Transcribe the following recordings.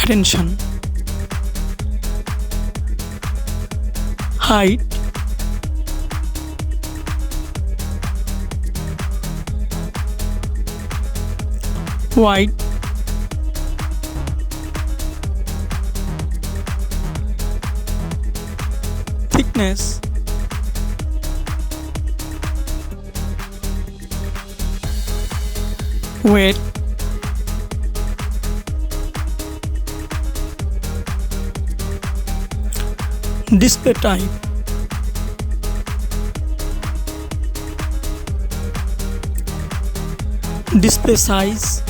attention, height, weight, thickness, weight, display type, display size,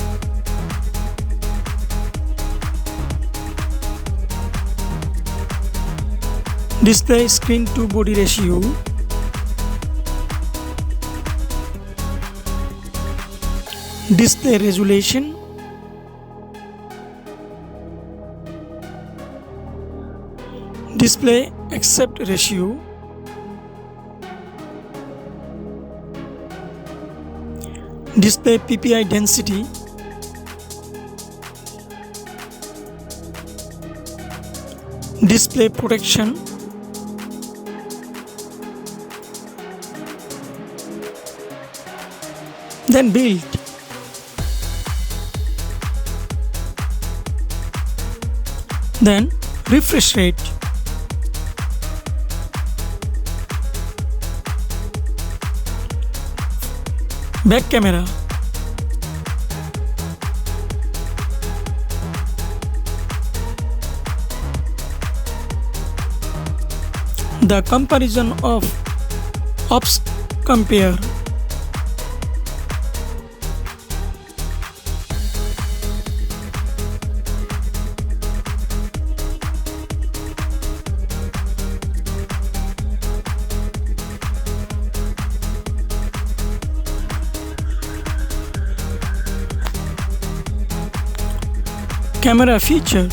display screen to body ratio, display resolution, display aspect ratio, display PPI density, display protection, then build. Then refresh rate. Back camera. The comparison of OFS compare. Camera feature.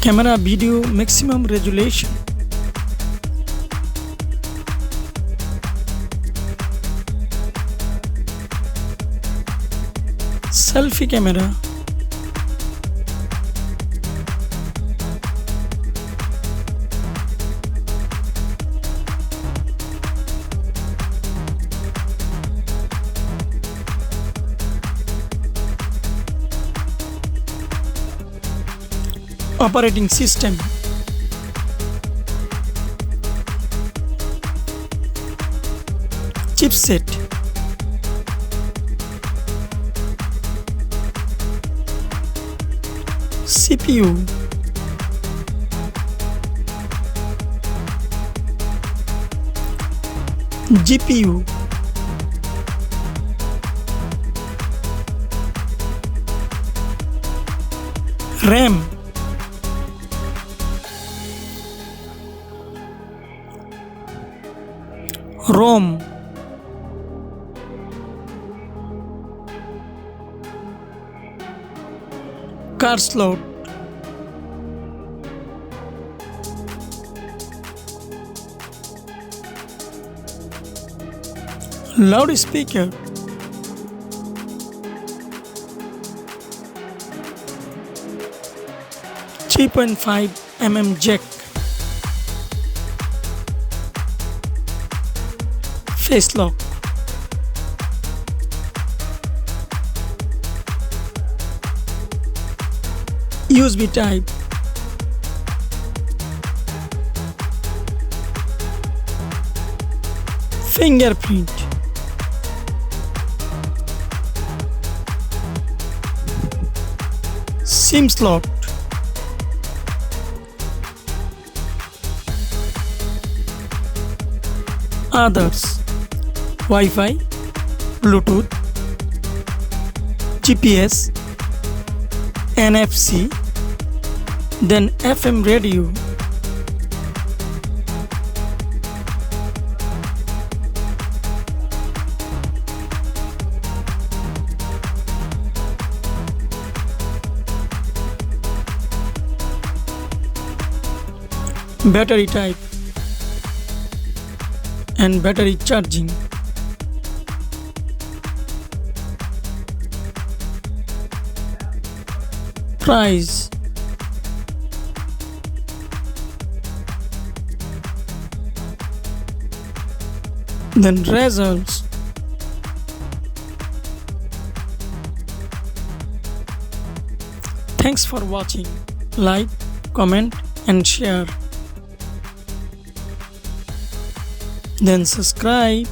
Camera video maximum resolution. Selfie camera. Operating system. Chipset. CPU. GPU. RAM. ROM. Card slot. Loudspeaker. .5 jack. Face lock. USB type. Fingerprint. SIM slot. Others. Wi-Fi, Bluetooth, GPS, NFC, then FM radio. battery type and battery charging. Price. Then results. Thanks for watching. Like, comment and share. Then subscribe.